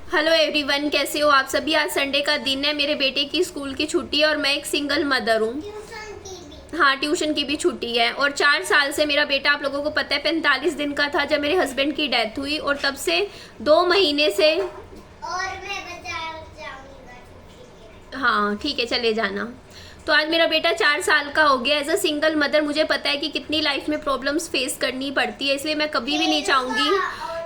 Hello everyone, कैसे हो आप सभी। आज संडे का दिन है, मेरे बेटे की स्कूल की छुट्टी है और मैं एक सिंगल मदर हूँ। हाँ, ट्यूशन की भी छुट्टी है। और 4 साल से मेरा बेटा, आप लोगों को पता है, 45 दिन का था जब मेरे हस्बैंड की डेथ हुई, और तब से 2 महीने से। और मैं हाँ ठीक है, चले जाना। तो आज मेरा बेटा 4 साल का हो गया। एज अ सिंगल मदर मुझे पता है कि कितनी लाइफ में प्रॉब्लम्स फेस करनी पड़ती है, इसलिए मैं कभी भी नहीं चाहूँगी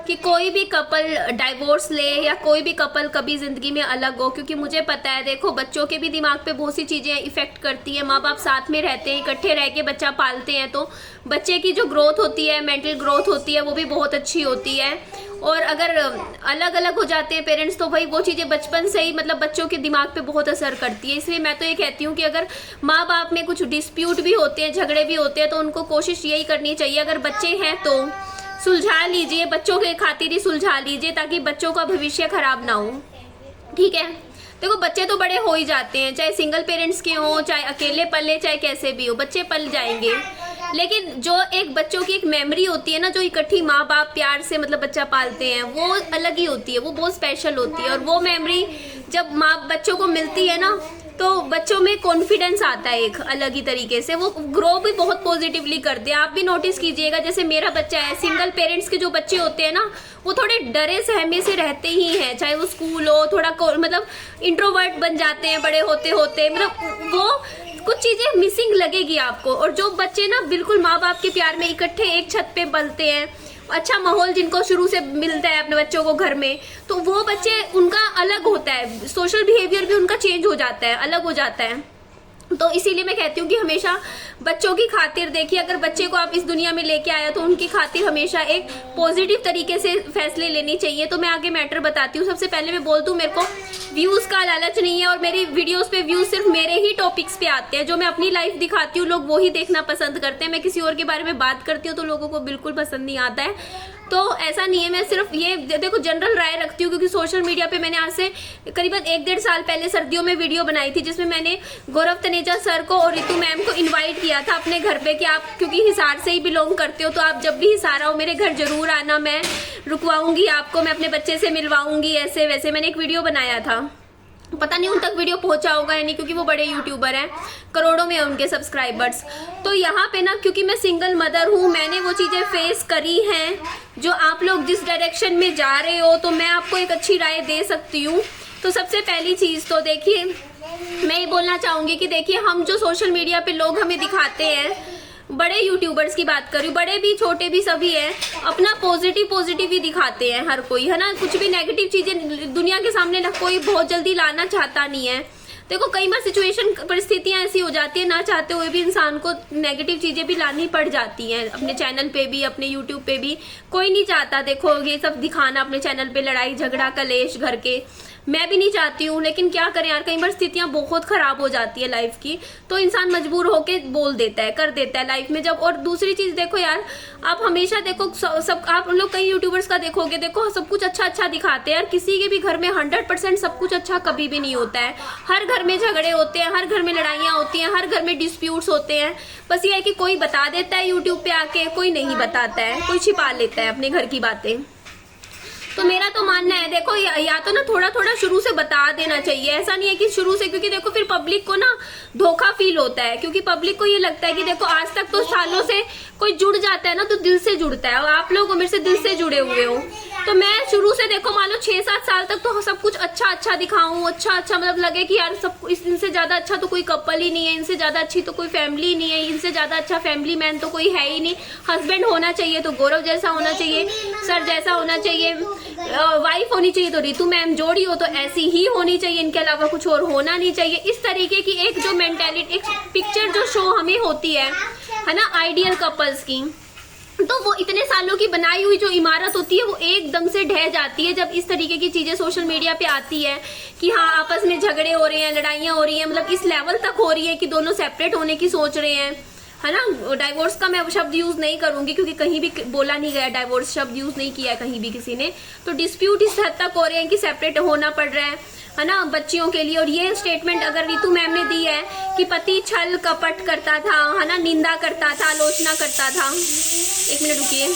कि कोई भी कपल डाइवोर्स ले या कोई भी कपल कभी ज़िंदगी में अलग हो, क्योंकि मुझे पता है, देखो, बच्चों के भी दिमाग पे बहुत सी चीज़ें इफ़ेक्ट करती हैं। माँ बाप साथ में रहते हैं, इकट्ठे रह के बच्चा पालते हैं, तो बच्चे की जो ग्रोथ होती है, मेंटल ग्रोथ होती है, वो भी बहुत अच्छी होती है। और अगर अलग अलग हो जाते हैं पेरेंट्स, तो भाई वो चीज़ें बचपन से ही मतलब बच्चों के दिमाग पे बहुत असर करती है। इसलिए मैं तो ये कहती हूँ कि अगर माँ बाप में कुछ डिस्प्यूट भी होते हैं, झगड़े भी होते हैं, तो उनको कोशिश यही करनी चाहिए, अगर बच्चे हैं तो सुलझा लीजिए, बच्चों के खातिर ही सुलझा लीजिए, ताकि बच्चों का भविष्य खराब ना हो। ठीक है, देखो, बच्चे तो बड़े हो ही जाते हैं, चाहे सिंगल पेरेंट्स के हों, चाहे अकेले पले, चाहे कैसे भी हो, बच्चे पल जाएंगे। लेकिन जो एक बच्चों की एक मेमोरी होती है ना, जो इकट्ठी माँ बाप प्यार से मतलब बच्चा पालते हैं, वो अलग ही होती है, वो बहुत स्पेशल होती है। और वो मेमोरी जब माँ बच्चों को मिलती है ना, तो बच्चों में कॉन्फिडेंस आता है एक अलग ही तरीके से, वो ग्रो भी बहुत पॉजिटिवली करते हैं। आप भी नोटिस कीजिएगा, जैसे मेरा बच्चा है, सिंगल पेरेंट्स के जो बच्चे होते हैं ना, वो थोड़े डरे सहमे से रहते ही हैं, चाहे वो स्कूल हो, थोड़ा मतलब इंट्रोवर्ट बन जाते हैं बड़े होते होते, मतलब वो कुछ चीजें मिसिंग लगेगी आपको। और जो बच्चे ना बिल्कुल माँ बाप के प्यार में इकट्ठे एक छत पे पलते हैं, अच्छा माहौल जिनको शुरू से मिलता है अपने बच्चों को घर में, तो वो बच्चे, उनका अलग होता है, सोशल बिहेवियर भी उनका चेंज हो जाता है, अलग हो जाता है। तो इसीलिए मैं कहती हूँ कि हमेशा बच्चों की खातिर देखिए, अगर बच्चे को आप इस दुनिया में लेके आया तो उनकी खातिर हमेशा एक पॉजिटिव तरीके से फैसले लेने चाहिए। तो मैं आगे मैटर बताती हूँ। सबसे पहले मैं बोल दूँ, मेरे को व्यूज़ का लालच नहीं है, और मेरी वीडियोस पे व्यूज़ सिर्फ मेरे ही टॉपिक्स पे आते हैं। जो मैं अपनी लाइफ दिखाती हूँ, लोग वो ही देखना पसंद करते हैं। मैं किसी और के बारे में बात करती हूँ तो लोगों को बिल्कुल पसंद नहीं आता है। तो ऐसा नहीं है, मैं सिर्फ ये देखो जनरल राय रखती हूँ, क्योंकि सोशल मीडिया पे मैंने आज से करीबन 1-1.5 साल पहले सर्दियों में वीडियो बनाई थी, जिसमें मैंने गौरव तनेजा सर को और रितु मैम को इनवाइट किया था अपने घर पे कि आप, क्योंकि हिसार से ही बिलोंग करते हो, तो आप जब भी हिसार आओ मेरे घर जरूर आना, मैं रुकवाऊंगी आपको, मैं अपने बच्चे से मिलवाऊंगी, ऐसे वैसे मैंने एक वीडियो बनाया था। पता नहीं उन तक वीडियो पहुंचा होगा या नहीं, क्योंकि वो बड़े यूट्यूबर हैं, करोड़ों में है उनके सब्सक्राइबर्स। तो यहाँ पे ना, क्योंकि मैं सिंगल मदर हूँ, मैंने वो चीज़ें फेस करी हैं। जो आप लोग जिस डायरेक्शन में जा रहे हो, तो मैं आपको एक अच्छी राय दे सकती हूँ। तो सबसे पहली चीज़ तो देखिए, मैं ये बोलना चाहूँगी कि देखिए, हम जो सोशल मीडिया पे लोग हमें दिखाते हैं, बड़े यूट्यूबर्स की बात कर रही हूँ, बड़े भी छोटे भी सभी हैं, अपना पॉजिटिव ही दिखाते हैं हर कोई, है ना। कुछ भी नेगेटिव चीज़ें दुनिया के सामने ना कोई बहुत जल्दी लाना चाहता नहीं है। देखो, कई बार सिचुएशन, परिस्थितियां ऐसी हो जाती है, ना चाहते हुए भी इंसान को नेगेटिव चीज़ें भी लानी पड़ जाती हैं, अपने चैनल पे भी, अपने यूट्यूब पे भी। कोई नहीं चाहता देखो ये सब दिखाना अपने चैनल पे, लड़ाई झगड़ा कलेश घर के, मैं भी नहीं चाहती हूँ, लेकिन क्या करें यार, कई बार स्थितियाँ बहुत खराब हो जाती है लाइफ की, तो इंसान मजबूर होके बोल देता है, कर देता है लाइफ में जब। और दूसरी चीज़ देखो यार, आप हमेशा देखो, सब आप लोग कई यूट्यूबर्स का देखोगे, देखो सब कुछ अच्छा दिखाते हैं यार। किसी के भी घर में 100% सब कुछ अच्छा कभी भी नहीं होता है। हर घर में झगड़े होते हैं, हर घर में लड़ाइयाँ होती हैं, हर घर में डिस्प्यूट्स होते हैं। बस ये है कि कोई बता देता है यूट्यूब पे आके, कोई नहीं बताता है, कोई छिपा लेता है अपने घर की बातें। तो मेरा तो मानना है, देखो, या तो ना थोड़ा शुरू से बता देना चाहिए। ऐसा नहीं है कि शुरू से, क्योंकि देखो फिर पब्लिक को ना धोखा फील होता है, क्योंकि पब्लिक को ये लगता है कि देखो आज तक तो सालों से कोई जुड़ जाता है ना, तो दिल से जुड़ता है, और आप लोग मेरे से दिल से जुड़े हुए हो। तो मैं शुरू से देखो, मान लो 6-7 साल तक तो सब कुछ अच्छा दिखाऊं, अच्छा मतलब लगे कि यार सब इनसे ज्यादा अच्छा तो कोई कपल ही नहीं है, इनसे ज्यादा अच्छी तो कोई फैमिली नहीं है, इनसे ज्यादा अच्छा फैमिली मैन तो कोई है ही नहीं। हस्बैंड होना चाहिए तो गौरव जैसा होना चाहिए, सर जैसा होना चाहिए, वाइफ होनी चाहिए तो रितु मैम, जोड़ी हो तो ऐसी ही होनी चाहिए, इनके अलावा कुछ और होना नहीं चाहिए। इस तरीके की एक जो मेंटालिटी, एक पिक्चर जो शो हमें होती है ना, आइडियल कपल्स की, तो वो इतने सालों की बनाई हुई जो इमारत होती है, वो एकदम से ढह जाती है जब इस तरीके की चीजें सोशल मीडिया पे आती है कि हाँ आपस में झगड़े हो रहे हैं, लड़ाइयाँ हो रही हैं, मतलब इस लेवल तक हो रही है कि दोनों सेपरेट होने की सोच रहे हैं, है ना। डाइवोर्स का मैं शब्द यूज नहीं करूंगी, क्योंकि कहीं भी बोला नहीं गया, डाइवोर्स शब्द यूज नहीं किया कहीं भी किसी ने। तो डिस्प्यूट इस हद तक हो रहे हैं कि सेपरेट होना पड़ रहा है ना, बच्चियों के लिए। और ये स्टेटमेंट अगर रितु मैम ने दी है कि पति छल कपट करता था, है ना, निंदा करता था, आलोचना करता था। एक मिनट रुकिए।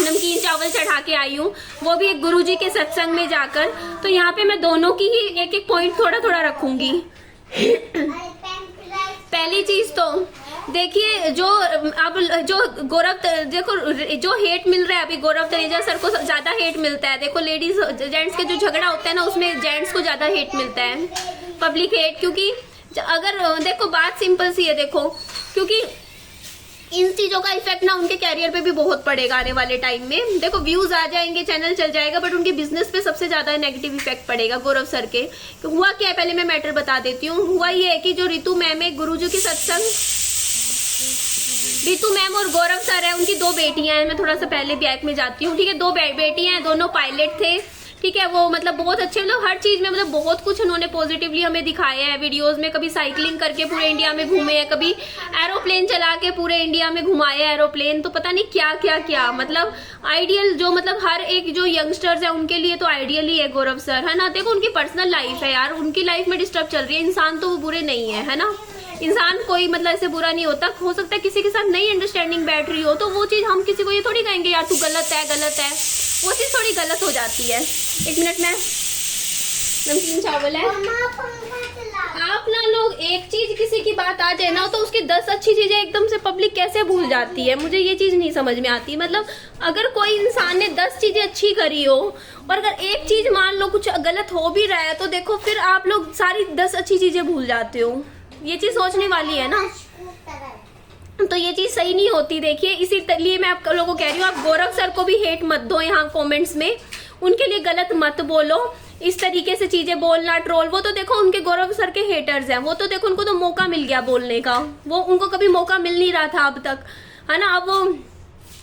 नमकीन चावल चढ़ा के आई हूँ, वो भी एक गुरुजी के सत्संग में जाकर। तो यहाँ पे मैं दोनों की ही एक एक पॉइंट थोड़ा थोड़ा रखूंगी। पहली चीज तो देखिए, जो अब जो गौरव, देखो जो हेट मिल रहा है अभी गौरव तनेजा सर को ज्यादा हेट मिलता है। देखो लेडीज जेंट्स के जो झगड़ा होता है ना, उसमें जेंट्स को ज्यादा हेट मिलता है, पब्लिक हेट। क्योंकि अगर देखो बात सिंपल सी है, देखो क्योंकि इन चीजों का इफेक्ट ना उनके कैरियर पे भी बहुत पड़ेगा आने वाले टाइम में। देखो व्यूज आ जाएंगे, चैनल चल जाएगा, बट उनके बिजनेस पे सबसे ज्यादा नेगेटिव इफेक्ट पड़ेगा गौरव सर के। तो हुआ क्या है, पहले मैं मैटर बता देती हूँ। हुआ ये है कि जो रितु मैम है, गुरुजी की सत्संग, रितु मैम और गौरव सर है, उनकी 2 बेटियां हैं। मैं थोड़ा सा पहले बैक में जाती हूँ, ठीक है। 2 बेटियां हैं, दोनों पायलट थे, ठीक है। वो मतलब बहुत अच्छे, मतलब हर चीज में मतलब बहुत कुछ उन्होंने पॉजिटिवली हमें दिखाया है वीडियोस में। कभी साइकिलिंग करके पूरे इंडिया में घूमे हैं, कभी एरोप्लेन चला के पूरे इंडिया में घुमाया एरोप्लेन। तो पता नहीं क्या क्या क्या, मतलब आइडियल, जो मतलब हर एक जो यंगस्टर्स है उनके लिए तो आइडियल ही है गौरव सर, है ना। देखो उनकी पर्सनल लाइफ है यार, उनकी लाइफ में डिस्टर्ब चल रही है। इंसान तो वो बुरे नहीं है ना, इंसान कोई मतलब ऐसे बुरा नहीं होता। हो सकता है किसी के साथ नई अंडरस्टैंडिंग बैठ रही हो, तो वो चीज हम किसी को ये थोड़ी कहेंगे यार तू गलत है, गलत है, वो चीज थोड़ी गलत हो जाती है। 1 मिनट में नमकीन चावल है। आप ना लोग एक चीज किसी की बात आ जाए ना, तो उसकी 10 अच्छी चीजें एकदम से पब्लिक कैसे भूल जाती है, मुझे ये चीज नहीं समझ में आती। मतलब अगर कोई इंसान ने 10 चीजें अच्छी करी हो और अगर एक चीज मान लो कुछ गलत हो भी रहा है, तो देखो फिर आप लोग सारी 10 अच्छी चीजें भूल जाते हो। ये चीज सोचने वाली है ना, तो ये चीज सही नहीं होती। देखिए इसीलिए मैं आप लोगों को कह रही हूँ, आप गौरव सर को भी हेट मत दो यहाँ कमेंट्स में, उनके लिए गलत मत बोलो। इस तरीके से चीजें बोलना, ट्रोल, वो तो देखो उनके गौरव सर के हेटर्स हैं, वो तो देखो उनको तो मौका मिल गया बोलने का, वो उनको कभी मौका मिल नहीं रहा था अब तक, है ना। अब वो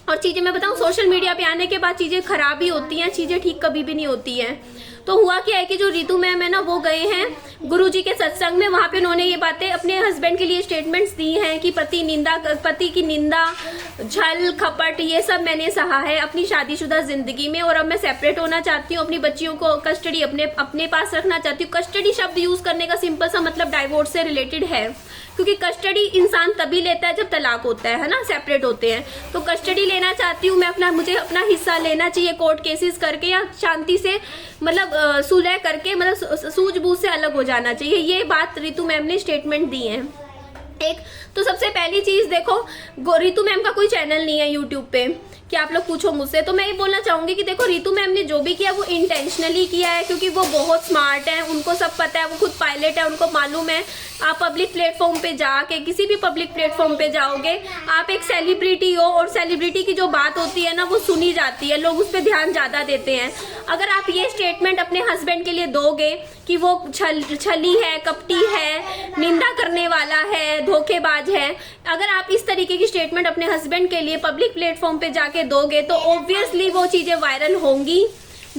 और चीजें मैं बताऊं, सोशल मीडिया पे आने के बाद चीजें खराब ही होती हैं, चीजें ठीक कभी भी नहीं होती हैं। तो हुआ क्या है कि जो रितु मैम है ना, वो गए हैं गुरुजी के सत्संग में। वहां पे उन्होंने ये बातें अपने हस्बैंड के लिए स्टेटमेंट्स दी हैं कि पति की निंदा, छल कपट, ये सब मैंने सहा है अपनी शादीशुदा जिंदगी में, और अब मैं सेपरेट होना चाहती हूँ, अपनी बच्चियों को कस्टडी अपने पास रखना चाहती हूँ। कस्टडी शब्द यूज करने का सिंपल सा मतलब डाइवोर्स से रिलेटेड है, क्योंकि कस्टडी इंसान तभी लेता है जब तलाक होता है ना, सेपरेट होते हैं। तो कस्टडी लेना चाहती हूँ मैं, मुझे अपना हिस्सा लेना चाहिए कोर्ट केसेस करके, या शांति से मतलब सुलह करके, मतलब सूझबूझ से अलग हो जाना चाहिए। ये बात रितु मैम ने स्टेटमेंट दी है। एक तो सबसे पहली चीज देखो, रितु मैम का कोई चैनल नहीं है यूट्यूब पे कि आप लोग पूछो मुझसे, तो मैं ये बोलना चाहूंगी कि देखो रितु मैम ने जो भी किया वो इंटेंशनली किया है, क्योंकि वो बहुत स्मार्ट है, उनको सब पता है, वो खुद पायलट है, उनको मालूम है। आप पब्लिक प्लेटफॉर्म पे जाके, किसी भी पब्लिक प्लेटफॉर्म पे जाओगे, आप एक सेलिब्रिटी हो, और सेलिब्रिटी की जो बात होती है ना वो सुनी जाती है, लोग उस पर ध्यान ज्यादा देते हैं। अगर आप ये स्टेटमेंट अपने हस्बैंड के लिए दोगे कि वो छली है, कपटी है, निंदा करने वाला है, धोखेबाज है, अगर आप इस तरीके की स्टेटमेंट अपने हस्बैंड के लिए पब्लिक प्लेटफॉर्म पे जाके दोगे, तो ऑब्वियसली वो चीजें वायरल होंगी,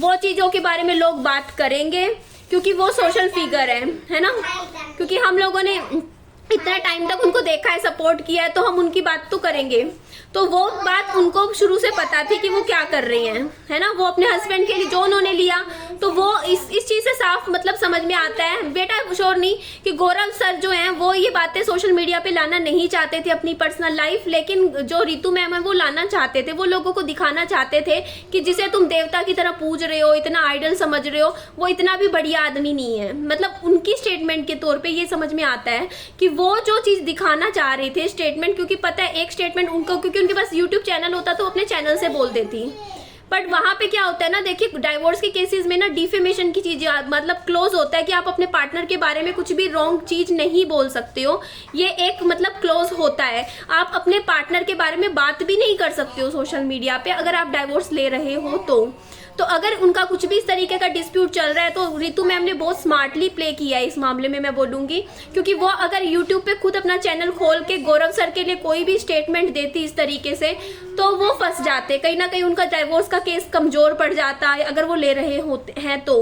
वो चीजों के बारे में लोग बात करेंगे, क्योंकि वो सोशल फिगर है ना। क्योंकि हम लोगों ने इतना टाइम तक उनको देखा है, सपोर्ट किया है, तो हम उनकी बात तो करेंगे। तो वो बात उनको शुरू से पता थी कि वो क्या कर रही हैं, है ना। वो अपने हस्बैंड के लिए जो उन्होंने लिया, तो वो इस चीज से साफ मतलब समझ में आता है बेटा श्योर नहीं कि गौरव सर जो हैं वो ये बातें सोशल मीडिया पे लाना नहीं चाहते थे अपनी पर्सनल लाइफ, लेकिन जो रितु मैम है वो लाना चाहते थे। वो लोगों को दिखाना चाहते थे कि जिसे तुम देवता की तरह पूज रहे हो, इतना आइडल समझ रहे हो, वो इतना भी बढ़िया आदमी नहीं है। मतलब उनकी स्टेटमेंट के तौर पे ये समझ में आता है कि वो जो चीज दिखाना चाह रहे थे स्टेटमेंट, क्योंकि पता है एक स्टेटमेंट उनको, क्योंकि उनके पास यूट्यूब चैनल होता तो अपने चैनल से बोल देती, बट वहां पे क्या होता है ना, देखिए डाइवोर्स के केसेस में ना डिफेमेशन की चीज मतलब क्लोज होता है कि आप अपने पार्टनर के बारे में कुछ भी रॉन्ग चीज नहीं बोल सकते हो, ये एक मतलब क्लोज होता है। आप अपने पार्टनर के बारे में बात भी नहीं कर सकते हो सोशल मीडिया पे अगर आप डाइवोर्स ले रहे हो तो अगर उनका कुछ भी इस तरीके का डिस्प्यूट चल रहा है, तो रितु मैम ने बहुत स्मार्टली प्ले किया है इस मामले में, मैं बोलूंगी। क्योंकि वो अगर यूट्यूब पे खुद अपना चैनल खोल के गौरव सर के लिए कोई भी स्टेटमेंट देती इस तरीके से, तो वो फंस जाते, कहीं ना कहीं उनका डाइवोर्स का केस कमजोर पड़ जाता है अगर वो ले रहे होते हैं तो,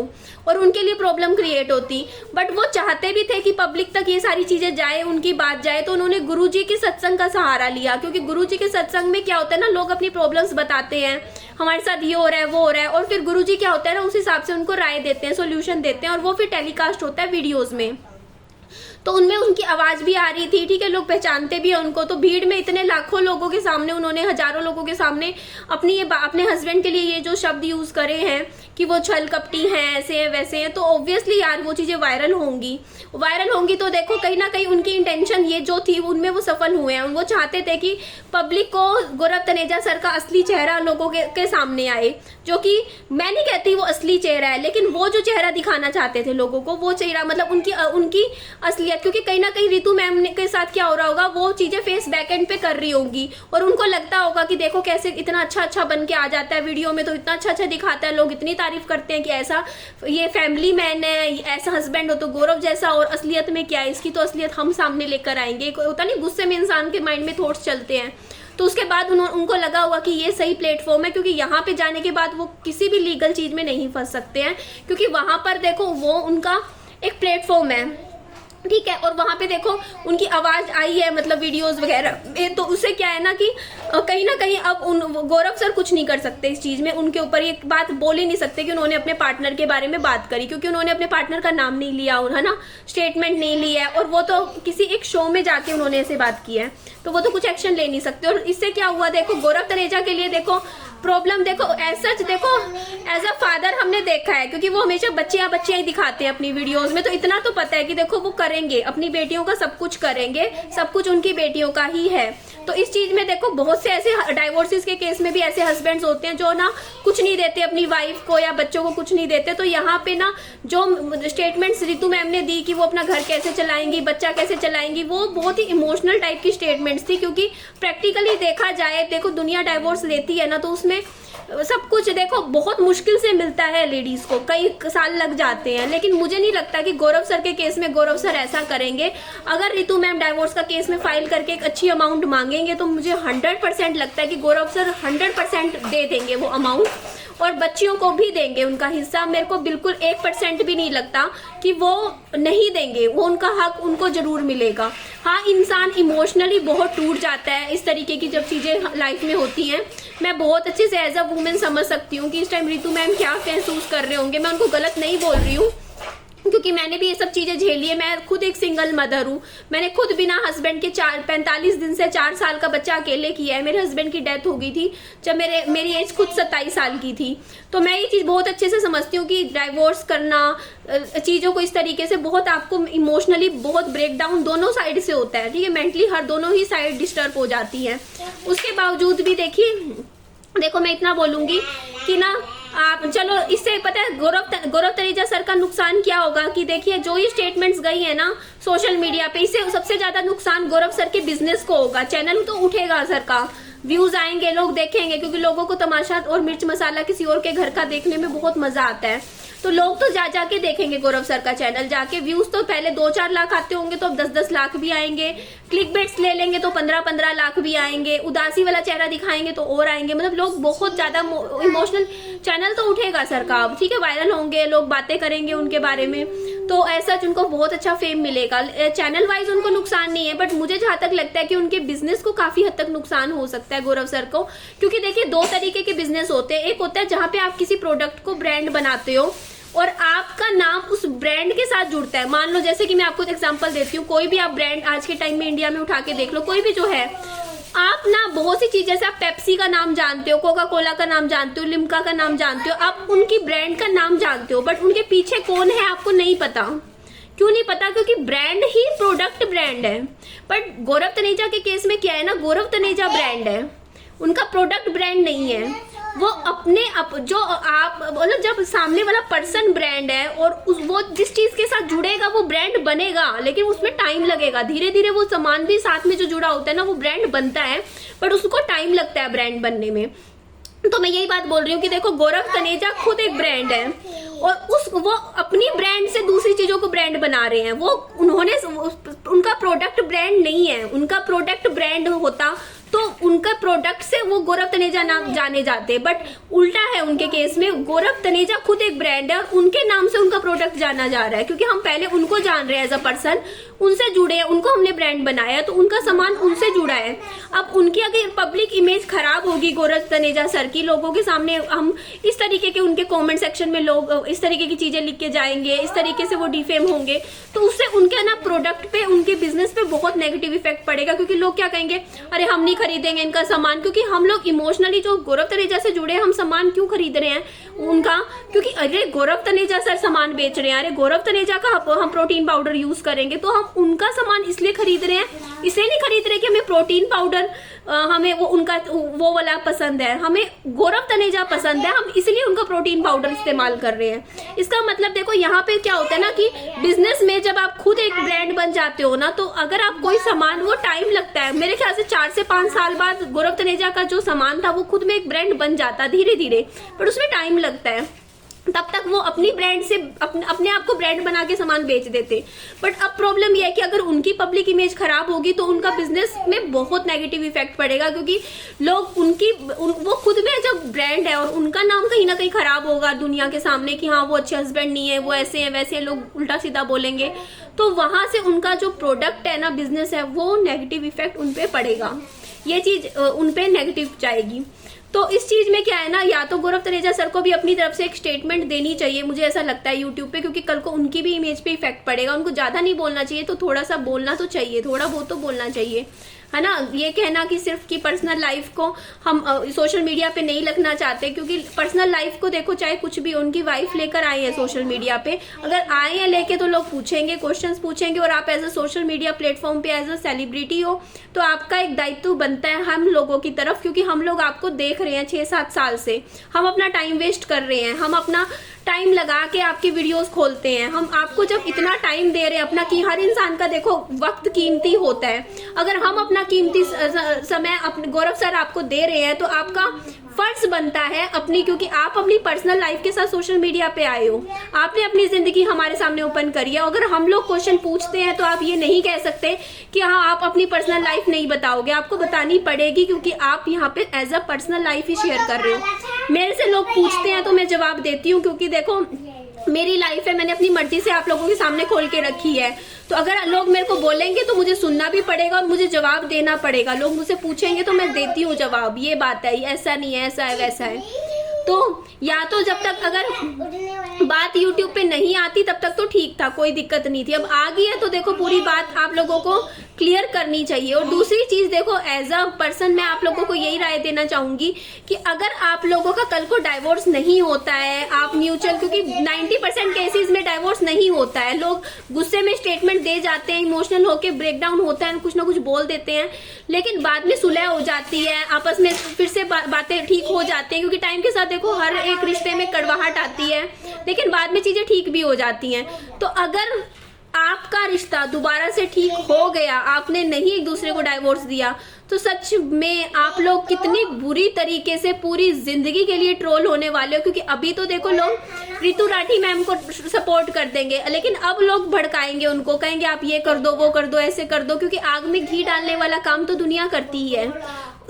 और उनके लिए प्रॉब्लम क्रिएट होती। बट वो चाहते भी थे कि पब्लिक तक ये सारी चीजें जाए, उनकी बात जाए, तो उन्होंने गुरुजी के सत्संग का सहारा लिया। क्योंकि गुरुजी के सत्संग में क्या होता है ना, लोग अपनी प्रॉब्लम्स बताते हैं, हमारे साथ ये हो रहा है वो हो रहा है, और फिर गुरुजी क्या होता है ना उस हिसाब से उनको राय देते हैं, सोल्यूशन देते हैं, और वो फिर टेलीकास्ट होता है वीडियोज में। तो उनमें उनकी आवाज भी आ रही थी, ठीक है, लोग पहचानते भी है उनको। तो भीड़ में इतने लाखों लोगों के सामने उन्होंने, हजारों लोगों के सामने अपने हस्बैंड के लिए ये जो शब्द यूज करे हैं कि वो छल कपटी हैं, ऐसे हैं वैसे हैं, तो ऑब्वियसली यार वो चीजें वायरल होंगी। तो देखो कहीं ना कहीं उनकी इंटेंशन ये जो थी उनमें वो सफल हुए हैं। वो चाहते थे कि पब्लिक को गौरव तनेजा सर का असली चेहरा लोगों के सामने आए, जो कि मैं नहीं कहती वो असली चेहरा है, लेकिन वो जो चेहरा दिखाना चाहते थे लोगों को, वो चेहरा मतलब उनकी असलियत। क्योंकि कहीं ना कहीं रितु मैम के साथ क्या हो रहा होगा, वो चीजें फेस बैकएंड पे कर रही होंगी और उनको लगता होगा कि देखो कैसे इतना अच्छा बन के आ जाता है वीडियो में, तो इतना अच्छा दिखाता है, लोग इतनी तारीफ करते हैं कि ऐसा ये फैमिली मैन है, ऐसा हस्बैंड हो तो गौरव जैसा, और असलियत में क्या है, इसकी तो असलियत हम सामने लेकर आएंगे। होता नहीं, गुस्से में इंसान के माइंड में थॉट्स चलते हैं। तो उसके बाद उनको लगा हुआ कि ये सही प्लेटफॉर्म है, क्योंकि यहाँ पे जाने के बाद वो किसी भी लीगल चीज में नहीं फंस सकते हैं, क्योंकि वहां पर देखो वो उनका एक प्लेटफॉर्म है, ठीक है। और वहां पे देखो उनकी आवाज आई है, मतलब वीडियोस वगैरह में, तो उससे क्या है ना कि कहीं ना कहीं अब गौरव सर कुछ नहीं कर सकते इस चीज में, उनके ऊपर ये बात बोल ही नहीं सकते कि उन्होंने अपने पार्टनर के बारे में बात करी, क्योंकि उन्होंने अपने पार्टनर का नाम नहीं लिया, और है ना, स्टेटमेंट नहीं लिया है, और वो तो किसी एक शो में जाके उन्होंने ऐसे बात की है, तो वो तो कुछ एक्शन ले नहीं सकते। और इससे क्या हुआ, देखो गौरव तनेजा के लिए देखो प्रॉब्लम, देखो एज अ फादर हमने देखा है, क्योंकि वो हमेशा बच्चियां ही दिखाते हैं अपनी वीडियोस में, तो इतना तो पता है कि देखो वो करेंगे, अपनी बेटियों का सब कुछ करेंगे, सब कुछ उनकी बेटियों का ही है। तो इस चीज में देखो बहुत से ऐसे डाइवोर्सेस के केस में भी ऐसे हस्बैंड्स होते हैं जो ना कुछ नहीं देते अपनी वाइफ को या बच्चों को, कुछ नहीं देते। तो यहाँ पे ना जो स्टेटमेंट्स रितु मैम ने दी कि वो अपना घर कैसे चलाएंगी, बच्चा कैसे चलाएंगी, वो बहुत ही इमोशनल टाइप की स्टेटमेंट्स थी, क्योंकि प्रैक्टिकली देखा जाए, देखो दुनिया डाइवोर्स लेती है ना, तो उसमें सब कुछ देखो बहुत मुश्किल से मिलता है लेडीज को, कई साल लग जाते हैं। लेकिन मुझे नहीं लगता कि गौरव सर के केस में गौरव सर ऐसा करेंगे। अगर रितु मैम डाइवोर्स का केस में फाइल करके एक अच्छी अमाउंट मांगेंगे, तो मुझे 100% लगता है कि गौरव सर 100% दे देंगे वो अमाउंट, और बच्चियों को भी देंगे उनका हिस्सा। मेरे को बिल्कुल 1% भी नहीं लगता कि वो नहीं देंगे, वो उनका हक उनको जरूर मिलेगा। हाँ, इंसान इमोशनली बहुत टूट जाता है इस तरीके की जब चीजें लाइफ में होती हैं। मैं बहुत अच्छे से एज अ वुमेन समझ सकती हूँ कि इस टाइम रितु मैम क्या महसूस कर रहे होंगे। मैं उनको गलत नहीं बोल रही हूँ, क्योंकि मैंने भी ये सब चीजें झेली है। मैं खुद एक सिंगल मदर हूँ, मैंने खुद बिना हस्बैंड के 45 दिन से 4 साल का बच्चा अकेले किया है। मेरे हस्बैंड की डेथ हो गई थी जब मेरी एज खुद 27 साल की थी। तो मैं ये चीज बहुत अच्छे से समझती हूँ कि डाइवोर्स करना, चीजों को इस तरीके से बहुत आपको इमोशनली बहुत ब्रेकडाउन दोनों साइड से होता है, ठीक है, मेंटली हर दोनों ही साइड डिस्टर्ब हो जाती है। उसके बावजूद भी देखो मैं इतना बोलूंगी कि ना आप चलो, इससे पता है गौरव तनेजा सर का नुकसान क्या होगा कि देखिए जो ये स्टेटमेंट्स गई है ना सोशल मीडिया पे, इससे सबसे ज्यादा नुकसान गौरव सर के बिजनेस को होगा। चैनल तो उठेगा सर का, व्यूज आएंगे, लोग देखेंगे, क्योंकि लोगों को तमाशा और मिर्च मसाला किसी और के घर का देखने में बहुत मजा आता है। तो लोग तो जाके देखेंगे गौरव सर का चैनल जाके। व्यूज तो पहले 2-4 लाख आते होंगे, तो अब 10-10 लाख भी आएंगे। क्लिक बेट्स ले लेंगे तो 15-15 लाख भी आएंगे। उदासी वाला चेहरा दिखाएंगे तो और आएंगे। मतलब लोग बहुत ज्यादा इमोशनल, चैनल तो उठेगा सर का अब, ठीक है, वायरल होंगे, लोग बातें करेंगे उनके बारे में, तो ऐसा उनको बहुत अच्छा फेम मिलेगा। चैनल वाइज उनको नुकसान नहीं है, बट मुझे जहां तक लगता है कि उनके बिजनेस को काफी हद तक नुकसान हो सकता है गौरव सर को। क्योंकि देखिए 2 तरीके के बिजनेस होते हैं। एक होता है जहां पे आप किसी प्रोडक्ट को ब्रांड बनाते हो और आपका नाम उस ब्रांड के साथ जुड़ता है। मान लो जैसे कि मैं आपको एक एग्जांपल देती हूँ, कोई भी आप ब्रांड आज के टाइम में इंडिया में उठा के देख लो, कोई भी जो है, आप ना बहुत सी चीज, जैसे आप पेप्सी का नाम जानते हो, कोका कोला का नाम जानते हो, लिम्का का नाम जानते हो, आप उनकी ब्रांड का नाम जानते हो, बट उनके पीछे कौन है आपको नहीं पता। क्यों नहीं पता? क्योंकि ब्रांड ही प्रोडक्ट ब्रांड है। बट गौरव तनेजा के केस में क्या है ना, गौरव तनेजा ब्रांड है, उनका प्रोडक्ट ब्रांड नहीं है। वो जो आप बोलो, जब सामने वाला पर्सन ब्रांड है और वो जिस चीज के साथ जुड़ेगा वो ब्रांड बनेगा, लेकिन उसमें टाइम लगेगा। धीरे धीरे वो सामान भी साथ में जो जुड़ा होता है ना, वो ब्रांड बनता है, बट उसको टाइम लगता है ब्रांड बनने में। तो मैं यही बात बोल रही हूँ कि देखो गौरव तनेजा खुद एक ब्रांड है और वो अपनी ब्रांड से दूसरी चीजों को ब्रांड बना रहे हैं। उनका प्रोडक्ट ब्रांड नहीं है, उनका प्रोडक्ट ब्रांड होता तो उनका प्रोडक्ट से वो गौरव तनेजा नाम जाने जाते हैं। बट उल्टा है उनके केस में, गौरव तनेजा खुद एक ब्रांड है और उनके नाम से उनका प्रोडक्ट जाना जा रहा है, क्योंकि हम पहले उनको जान रहे हैं एज अ पर्सन, उनसे जुड़े हैं, उनको हमने ब्रांड बनाया तो उनका सामान उनसे जुड़ा है। अब उनकी अगर पब्लिक इमेज खराब होगी गौरव तनेजा सर की, लोगों के सामने हम इस तरीके के उनके कमेंट सेक्शन में लोग इस तरीके की चीजें लिख के जाएंगे, इस तरीके से वो डिफेम होंगे, तो उससे उनके ना प्रोडक्ट पे, उनके बिजनेस पे बहुत नेगेटिव इफेक्ट पड़ेगा। क्योंकि लोग क्या कहेंगे, अरे हम नहीं खरीदेंगे इनका सामान, क्योंकि हम लोग इमोशनली जो गौरव तनेजा से जुड़े, हम सामान क्यों खरीद रहे हैं उनका, क्योंकि अरे गौरव तनेजा सर सामान बेच रहे हैं, अरे गौरव तनेजा का हम प्रोटीन पाउडर यूज करेंगे तो हम उनका सामान इसलिए खरीद रहे हैं, इसलिए नहीं खरीद रहे कि हमें प्रोटीन पाउडर हमें वो उनका वो वाला पसंद है, हमें गौरव तनेजा पसंद है, हम इसलिए उनका प्रोटीन पाउडर इस्तेमाल कर रहे हैं। इसका मतलब देखो यहाँ पे क्या होता है ना कि बिजनेस में जब आप खुद एक ब्रांड बन जाते हो ना, तो अगर आप कोई सामान, वो टाइम लगता है, मेरे ख्याल से 4 से 5 साल बाद गौरव तनेजा का जो सामान था वो खुद में एक ब्रांड बन जाता धीरे धीरे, पर उसमें टाइम लगता है, तब तक वो अपनी ब्रांड से अपने आप को ब्रांड बना के सामान बेच देते। बट अब प्रॉब्लम यह है कि अगर उनकी पब्लिक इमेज खराब होगी तो उनका बिजनेस में बहुत नेगेटिव इफेक्ट पड़ेगा, क्योंकि लोग वो खुद में जब ब्रांड है और उनका नाम कहीं ना कहीं खराब होगा दुनिया के सामने कि हाँ वो अच्छे हस्बैंड नहीं है, वो ऐसे हैं वैसे हैं, लोग उल्टा सीधा बोलेंगे, तो वहां से उनका जो प्रोडक्ट है ना, बिजनेस है, वो नेगेटिव इफेक्ट उनपे पड़ेगा, ये चीज उनपे नेगेटिव जाएगी। तो इस चीज में क्या है ना, या तो गौरव तनेजा सर को भी अपनी तरफ से एक स्टेटमेंट देनी चाहिए, मुझे ऐसा लगता है यूट्यूब पे, क्योंकि कल को उनकी भी इमेज पे इफेक्ट पड़ेगा। उनको ज्यादा नहीं बोलना चाहिए, तो थोड़ा सा बोलना तो चाहिए, थोड़ा बहुत तो बोलना चाहिए, है ना। ये कहना कि सिर्फ की पर्सनल लाइफ को हम सोशल मीडिया पे नहीं रखना चाहते, क्योंकि पर्सनल लाइफ को देखो, चाहे कुछ भी, उनकी वाइफ लेकर आए हैं सोशल मीडिया पे, अगर आए हैं लेके तो लोग पूछेंगे, क्वेश्चंस पूछेंगे, और आप as a social media platform पे एज अ सेलिब्रिटी हो तो आपका एक दायित्व बनता है हम लोगों की तरफ, क्योंकि हम लोग आपको देख रहे हैं 6-7 साल से, हम अपना टाइम वेस्ट कर रहे हैं, हम अपना टाइम लगा के आपकी वीडियोस खोलते हैं, हम आपको जब इतना टाइम दे रहे हैं अपना, कि हर इंसान का देखो वक्त कीमती होता है, अगर हम अपना कीमती समय अपने गौरव सर आपको दे रहे हैं तो आपका फर्ज बनता है अपनी, क्योंकि आप अपनी पर्सनल लाइफ के साथ सोशल मीडिया पे आए हो, आपने अपनी जिंदगी हमारे सामने ओपन करी है। अगर हम लोग क्वेश्चन पूछते हैं तो आप ये नहीं कह सकते कि हाँ आप अपनी पर्सनल लाइफ नहीं बताओगे, आपको बतानी पड़ेगी, क्योंकि आप यहाँ पे एज अ पर्सनल लाइफ ही शेयर कर रहे हो। मेरे से लोग पूछते हैं तो मैं जवाब देती हूँ, क्योंकि देखो मेरी लाइफ है, मैंने अपनी मर्जी से आप लोगों के सामने खोल के रखी है, तो अगर लोग मेरे को बोलेंगे तो मुझे सुनना भी पड़ेगा और मुझे जवाब देना पड़ेगा। लोग मुझसे पूछेंगे तो मैं देती हूँ जवाब, ये बात है, ऐसा नहीं है, ऐसा है वैसा है। तो या तो जब तक अगर बात YouTube पे नहीं आती तब तक तो ठीक था, कोई दिक्कत नहीं थी, अब आ गई है तो देखो पूरी बात आप लोगों को क्लियर करनी चाहिए। और दूसरी चीज देखो, एज अ पर्सन मैं आप लोगों को यही राय देना चाहूंगी कि अगर आप लोगों का कल को डाइवोर्स नहीं होता है, आप म्यूचुअल, क्योंकि 90% केसेस में डाइवोर्स नहीं होता है, लोग गुस्से में स्टेटमेंट दे जाते हैं, इमोशनल होके ब्रेकडाउन होता है, कुछ ना कुछ बोल देते हैं, लेकिन बाद में सुलह हो जाती है, आपस में फिर से बातें ठीक हो जाती हैं, क्योंकि टाइम के साथ देखो हर एक रिश्ते में कड़वाहट आती है, लेकिन बाद में चीजें ठीक भी हो जाती हैं। तो अगर आपका रिश्ता दोबारा से ठीक हो गया, आपने नहीं एक दूसरे को डाइवोर्स दिया, तो सच में आप लोग कितनी बुरी तरीके से पूरी जिंदगी के लिए ट्रोल होने वाले हो। क्योंकि अभी तो देखो लोग रितु राठी मैम को सपोर्ट कर देंगे, लेकिन अब लोग भड़काएंगे उनको, कहेंगे आप ये कर दो, वो कर दो, ऐसे कर दो, क्योंकि आग में घी डालने वाला काम तो दुनिया करती ही है।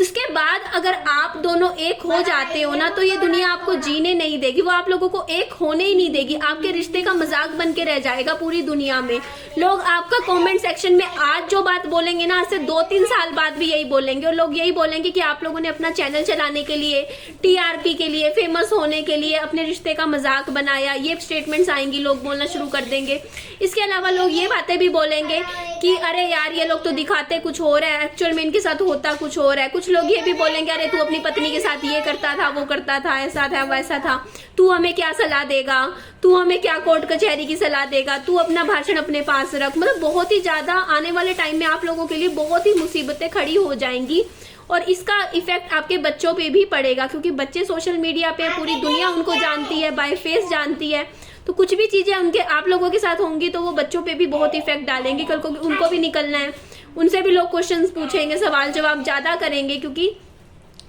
उसके बाद अगर आप दोनों एक हो जाते हो ना, तो ये दुनिया आपको जीने नहीं देगी, वो आप लोगों को एक होने ही नहीं देगी, आपके रिश्ते का मजाक बन के रह जाएगा पूरी दुनिया में। लोग आपका कमेंट सेक्शन में आज जो बात बोलेंगे ना, आज से 2-3 साल बाद भी यही बोलेंगे, और लोग यही बोलेंगे कि आप लोगों ने अपना चैनल चलाने के लिए, टीआरपी के लिए, फेमस होने के लिए अपने रिश्ते का मजाक बनाया, ये स्टेटमेंट्स आएंगी, लोग बोलना शुरू कर देंगे। इसके अलावा लोग ये बातें भी बोलेंगे कि अरे यार ये लोग तो दिखाते कुछ और है, एक्चुअल में इनके साथ होता कुछ और है। कुछ लोग ये भी बोलेंगे अरे तू अपनी पत्नी के साथ ये करता था, वो करता था, ऐसा था वैसा था, तू हमें क्या सलाह देगा, तू हमें क्या कोर्ट कचहरी की सलाह देगा, तू अपना भाषण अपने पास रख। मतलब बहुत ही ज्यादा आने वाले टाइम में आप लोगों के लिए बहुत ही मुसीबतें खड़ी हो जाएंगी, और इसका इफेक्ट आपके बच्चों पे भी पड़ेगा, क्योंकि बच्चे सोशल मीडिया पे पूरी दुनिया उनको जानती है, बाय फेस जानती है, तो कुछ भी चीजें उनके आप लोगों के साथ होंगी तो वो बच्चों पे भी बहुत इफेक्ट डालेंगी। कल को उनको भी निकलना है, उनसे भी लोग क्वेश्चंस पूछेंगे, सवाल जवाब ज्यादा करेंगे, क्योंकि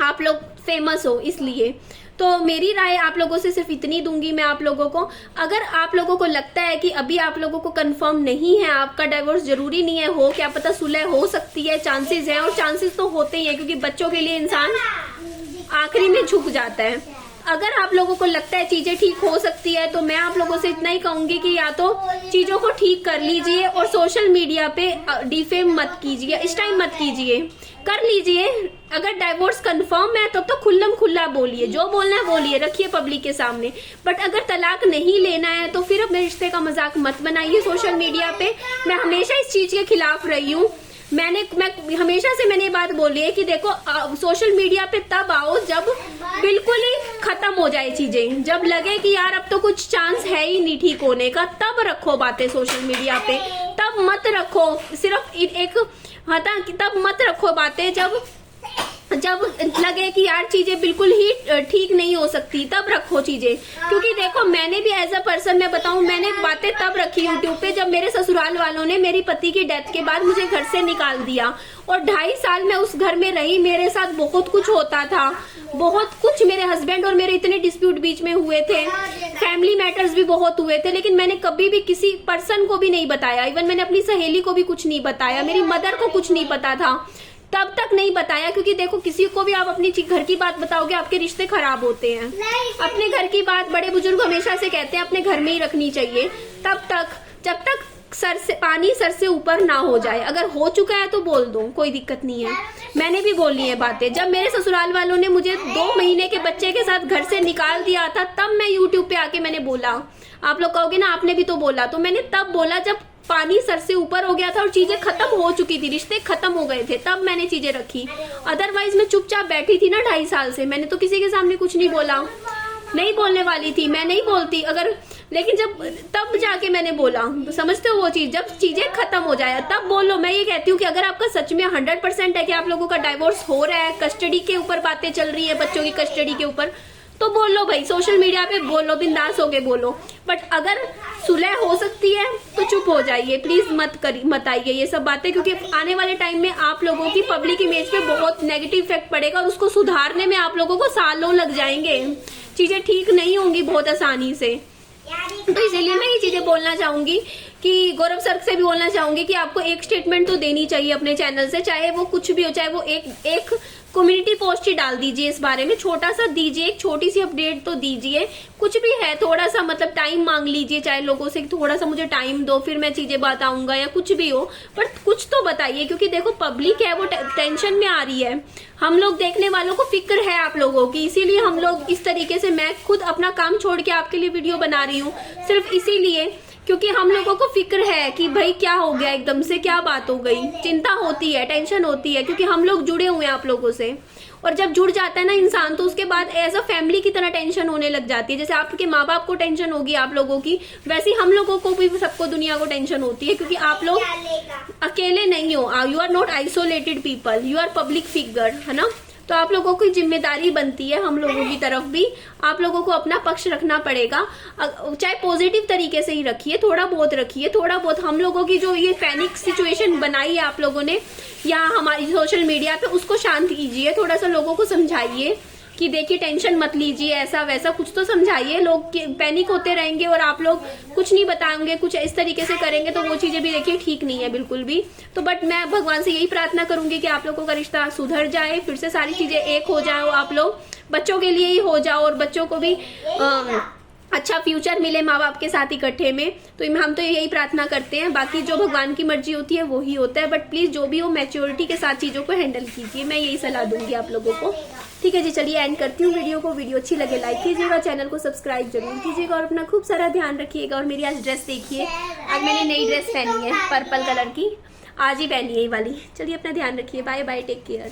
आप लोग फेमस हो, इसलिए। तो मेरी राय आप लोगों से सिर्फ इतनी दूंगी मैं आप लोगों को, अगर आप लोगों को लगता है कि अभी आप लोगों को कंफर्म नहीं है आपका डाइवोर्स, जरूरी नहीं है हो, क्या पता सुलह हो सकती है, चांसेस है, और चांसेस तो होते ही है क्योंकि बच्चों के लिए इंसान आखिरी में झुक जाता है। अगर आप लोगों को लगता है चीजें ठीक हो सकती है तो मैं आप लोगों से इतना ही कहूंगी कि या तो चीजों को ठीक कर लीजिए और सोशल मीडिया पे डिफेम मत कीजिए, इस टाइम मत कीजिए, कर लीजिए। अगर डाइवोर्स कंफर्म है तब तो खुल्लम खुल्ला बोलिए, जो बोलना है बोलिए, रखिए पब्लिक के सामने। बट अगर तलाक नहीं लेना है तो फिर अपने रिश्ते का मजाक मत बनाइए सोशल मीडिया पे। मैं हमेशा इस चीज के खिलाफ रही हूँ। मैं हमेशा से मैंने ये बात बोली है कि देखो सोशल मीडिया पे तब आओ जब बिल्कुल ही खत्म हो जाए चीजें, जब लगे कि यार अब तो कुछ चांस है ही नहीं ठीक होने का, तब रखो बातें सोशल मीडिया पे। तब मत रखो सिर्फ एक तब मत रखो बातें जब लगे कि यार चीजें बिल्कुल ही ठीक नहीं हो सकती, तब रखो चीजें। क्योंकि देखो मैंने भी एज अ पर्सन मैं बताऊं, मैंने बातें तब रखी यूट्यूब पे जब मेरे ससुराल वालों ने मेरी पति की डेथ के बाद मुझे घर से निकाल दिया, और 2.5 साल मैं उस घर में रही। मेरे साथ बहुत कुछ होता था, बहुत कुछ, मेरे हस्बैंड और मेरे इतने डिस्प्यूट बीच में हुए थे, फैमिली मैटर्स भी बहुत हुए थे, लेकिन मैंने कभी भी किसी पर्सन को भी नहीं बताया। इवन मैंने अपनी सहेली को भी कुछ नहीं बताया, मेरी मदर को कुछ नहीं पता था, तब तक नहीं बताया। क्योंकि देखो किसी को भी आप अपनी घर की बात बताओगे आपके रिश्ते खराब होते हैं। अपने घर की बात बड़े बुजुर्ग हमेशा से कहते हैं अपने घर में ही रखनी चाहिए, तब तक जब तक पानी सर से ऊपर ना हो जाए। अगर हो चुका है तो बोल दो, कोई दिक्कत नहीं है। मैंने भी बोली है बातें। जब मेरे ससुराल वालों ने मुझे 2 महीने के बच्चे के साथ घर से निकाल दिया था, तब मैं यूट्यूब पे आके मैंने बोला। आप लोग कहोगे ना आपने भी तो बोला, तो मैंने तब बोला जब पानी सर से ऊपर हो गया था और चीजें खत्म हो चुकी थी, रिश्ते खत्म हो गए थे, तब मैंने चीजें रखी। अदरवाइज मैं चुपचाप बैठी थी ना 2.5 साल से, मैंने तो किसी के सामने कुछ नहीं बोला, नहीं बोलने वाली थी, मैं नहीं बोलती अगर, लेकिन जब तब जाके मैंने बोला। तो समझते हो वो चीज, जब चीजें खत्म हो जाए तब बोलो। मैं ये कहती हूँ कि अगर आपका सच में 100% है कि आप लोगों का डाइवोर्स हो रहा है, कस्टडी के ऊपर बातें चल रही है, बच्चों की कस्टडी के ऊपर, तो बोलो भाई, सोशल मीडिया पे बोलो, बिंदास होके बोलो। बट अगर सुलह हो सकती है तो चुप हो जाइए, प्लीज मत आइए ये सब बातें, क्योंकि आने वाले टाइम में आप लोगों की पब्लिक इमेज पे बहुत नेगेटिव इफेक्ट पड़ेगा और उसको सुधारने में आप लोगों को सालों लग जाएंगे। चीजें ठीक नहीं होंगी बहुत आसानी से। तो इसीलिए मैं ये चीजें बोलना चाहूंगी कि गौरव सर से भी बोलना चाहूंगी कि आपको एक स्टेटमेंट तो देनी चाहिए अपने चैनल से, चाहे वो कुछ भी हो, चाहे वो एक कम्युनिटी पोस्ट ही डाल दीजिए इस बारे में, छोटा सा दीजिए, एक छोटी सी अपडेट तो दीजिए, कुछ भी है, थोड़ा सा मतलब टाइम मांग लीजिए चाहे लोगों से, थोड़ा सा मुझे टाइम दो फिर मैं चीजें बताऊंगा या कुछ भी हो, पर कुछ तो बताइए। क्योंकि देखो पब्लिक है वो टेंशन में आ रही है, हम लोग देखने वालों को फिक्र है आप लोगों की, इसीलिए हम लोग इस तरीके से, मैं खुद अपना काम छोड़ के आपके लिए वीडियो बना रही हूँ, सिर्फ इसीलिए क्योंकि हम लोगों को फिक्र है कि भाई क्या हो गया, एकदम से क्या बात हो गई, चिंता होती है, टेंशन होती है, क्योंकि हम लोग जुड़े हुए हैं आप लोगों से। और जब जुड़ जाता है ना इंसान तो उसके बाद एज अ फैमिली की तरह टेंशन होने लग जाती है। जैसे आपके माँ बाप को टेंशन होगी आप लोगों की, वैसे हम लोगों को भी, सबको दुनिया को टेंशन होती है, क्योंकि आप लोग अकेले नहीं हो, you are not isolated people, you are public figure, है ना। तो आप लोगों की जिम्मेदारी बनती है, हम लोगों की तरफ भी आप लोगों को अपना पक्ष रखना पड़ेगा, चाहे पॉजिटिव तरीके से ही रखिए, थोड़ा बहुत रखिए, थोड़ा बहुत। हम लोगों की जो ये पैनिक सिचुएशन बनाई है आप लोगों ने या हमारी सोशल मीडिया पे, उसको शांत कीजिए, थोड़ा सा लोगों को समझाइए कि देखिए टेंशन मत लीजिए, ऐसा वैसा कुछ तो समझाइए। लोग पैनिक होते रहेंगे और आप लोग कुछ नहीं बताएंगे, कुछ इस तरीके से करेंगे तो वो चीजें भी देखिए ठीक नहीं है बिल्कुल भी। तो बट मैं भगवान से यही प्रार्थना करूंगी कि आप लोगों का रिश्ता सुधर जाए, फिर से सारी चीजें एक हो जाओ, आप लोग बच्चों के लिए ही हो जाओ और बच्चों को भी अच्छा फ्यूचर मिले माँ बाप के साथ इकट्ठे में। तो हम तो यही प्रार्थना करते हैं, बाकी जो भगवान की मर्जी होती है वो ही होता है। बट प्लीज जो भी हो मैच्योरिटी के साथ चीजों को हैंडल कीजिए, मैं यही सलाह दूंगी आप लोगों को। ठीक है जी, चलिए एंड करती हूँ वीडियो को। वीडियो अच्छी लगे लाइक कीजिएगा, चैनल को सब्सक्राइब जरूर कीजिएगा और अपना खूब सारा ध्यान रखिएगा। और मेरी आज ड्रेस देखिए, आज मैंने नई ड्रेस पहनी है पर्पल कलर की, आज ही पहनी है ये वाली। चलिए अपना ध्यान रखिए, बाय बाय, टेक केयर।